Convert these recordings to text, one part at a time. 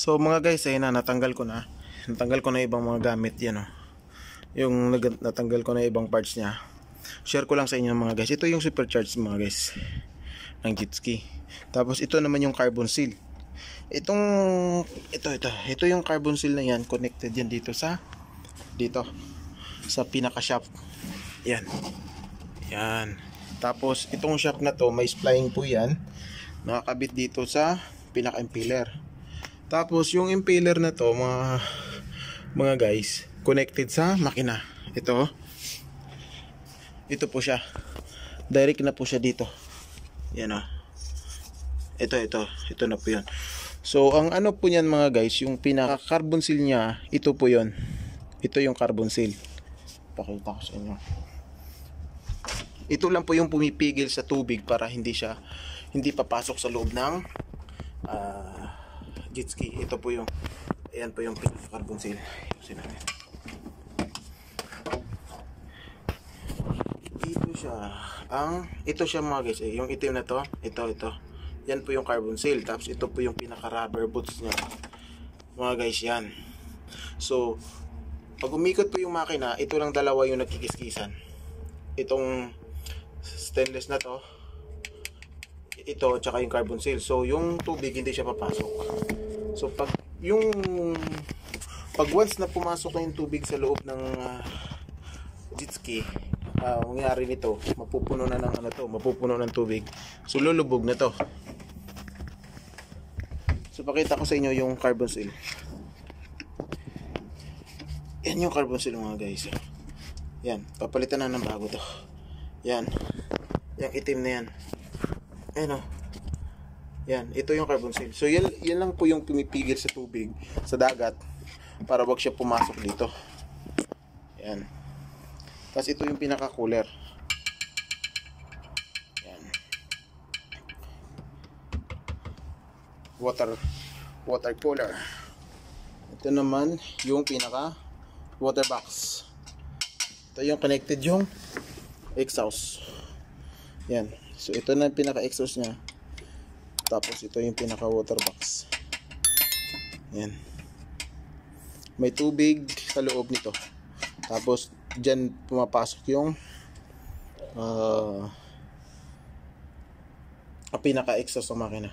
So mga guys, ayun na, natanggal ko na. Natanggal ko na ibang mga gamit yan, oh. Natanggal ko na ibang parts niya. Share ko lang sa inyo mga guys. Ito yung supercharged mga guys ng jet ski. Tapos ito naman yung carbon seal. Ito yung carbon seal na yan, connected yan dito sa pinaka shaft. Yan. Yan. Tapos itong shaft na to, may spline po yan. Nakakabit dito sa pinaka impeller. Tapos yung impeller na to, mga guys, connected sa makina. Ito po siya. Direct na po siya dito. Yan, oh. Ito na po 'yan. So ang ano po niyan mga guys, yung pinaka carbon seal niya, ito po 'yon. Ito yung carbon seal. Pakita ko sa inyo. Ito lang po yung pumipigil sa tubig para hindi papasok sa loob ng jet ski. Ito po yung, ayan po yung pinaka carbon seal. Ayusin natin. Ito siya mga guys, yung itim na to, ito. Yan po yung carbon seal. Tapos ito po yung pinaka rubber boots niya. Mga guys, yan. So, pag umikot po yung makina, ito lang dalawa yung nagkikiskisan. Itong stainless na to, ito, tsaka yung carbon seal. So, yung tubig hindi siya papasok. So, pag once na pumasok na yung tubig sa loob ng jet ski, mangyari nito, mapupuno ng tubig. So lulubog na to. So pakita ko sa inyo yung carbon seal. Yan yung carbon seal mga guys. Yan, papalitan na ng bago to. Yan. Yung itim na yan. Ayan, oh. Yan, ito yung carbon seal. So yan lang po yung pumipigil sa tubig, sa dagat, para wag siya pumasok dito. Yan. Tapos ito yung pinaka cooler. Yan. Water cooler. Ito naman yung pinaka water box. Ito yung connected yung exhaust. Yan. So ito na yung pinaka exhaust niya. Tapos ito yung pinaka water box. Yan. May tubig sa loob nito. Tapos dyan pumapasok yung pinaka exhaust ng makina.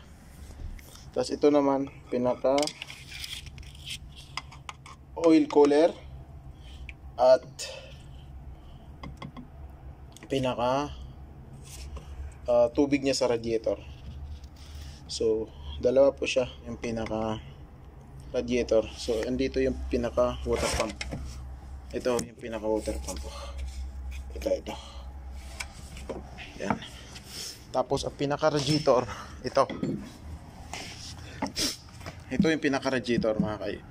Tapos ito naman pinaka oil cooler at pinaka tubig niya sa radiator. So dalawa po siya, yung pinaka radiator. So andito yung pinaka water pump. Ito yung pinaka water pump. Ito. Yan. Tapos ang pinaka radiator, ito yung pinaka radiator mga guys.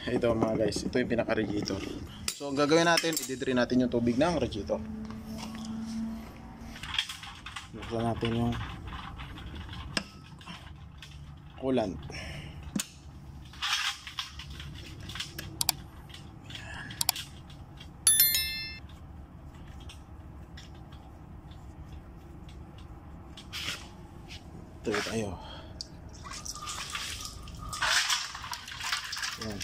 Ito mga guys, ito yung pinaka radiator. So ang gagawin natin, i-drain natin yung tubig ng radiator. Buksan natin yung coolant. Tuloy tayo. Yan.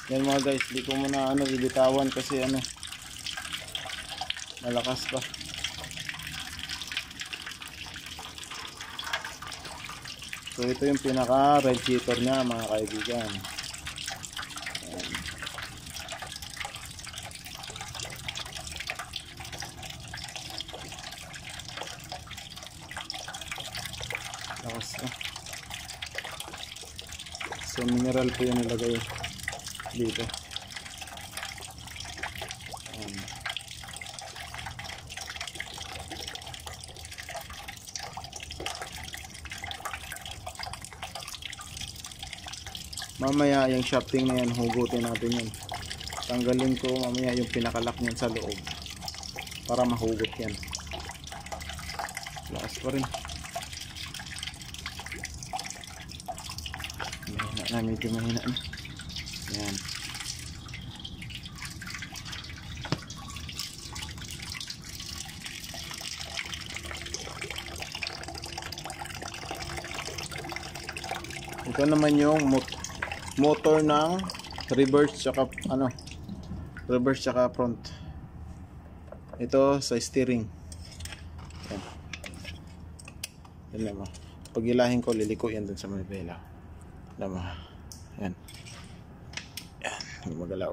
Yan mga guys, di ko muna bibitawan kasi malakas pa. So ito yung pinaka radiator niya mga kaibigan. Lakas na. So mineral po yung nilagay dito. Mamaya yung shafting na yan, hugutin natin yan. Tanggalin ko mamaya yung pinakalock niyan sa loob para mahugot yan. Lakas pa rin. Medyo mahina na. Yan. Ito naman yung motor ng reverse tsaka reverse tsaka front. Ito sa steering. Yan. Yan naman. Pag ilahin ko, liliko yan dun sa manibela. Naman. Yan. Yan. Hindi magalaw.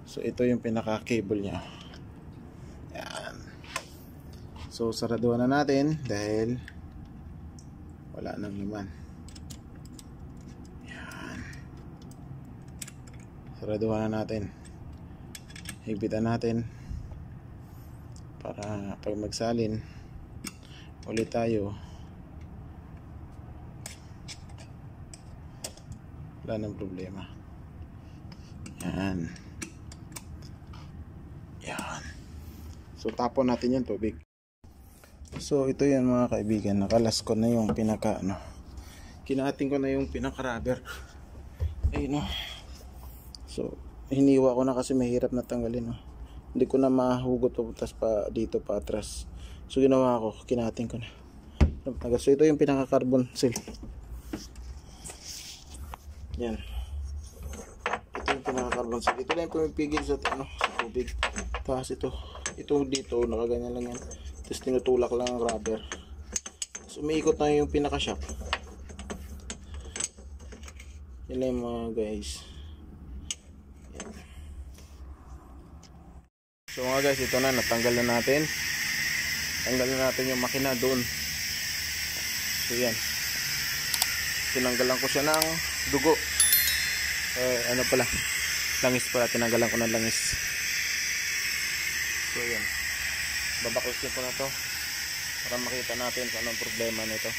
So ito yung pinaka cable nya. Yan. So saraduhan na natin dahil wala nang laman. Yan. Saraduhan na natin. Higpitan natin para pag magsalin ulit tayo wala nang problema. Yan. Yan. So tapon natin yung tubig. So ito yan mga kaibigan, nakalas ko na yung pinaka kinating ko na yung pinaka rubber. Ayun So hiniwa ko na kasi mahirap na tanggalin Hindi ko na mahugot papuntas pa dito pa atras. So ginawa ko, kinating ko na. So ito yung pinaka carbon seal. Yan. Ito yung pinaka carbon seal. Ito lang yung pumipigil sa sa tubig. Tapos ito dito nakaganyan lang yan. Tapos tinutulak lang ang rubber. So umiikot na yung pinaka shock. Yan lang mga guys. So mga guys, ito na, natanggal na natin. Tanggal na natin yung makina doon. So yan. Tinanggalan ko siya ng dugo. Ano pala? Langis pala, tinanggalan ko ng langis. So yan. Babaklasin ko na to para makita natin kung anong problema nito.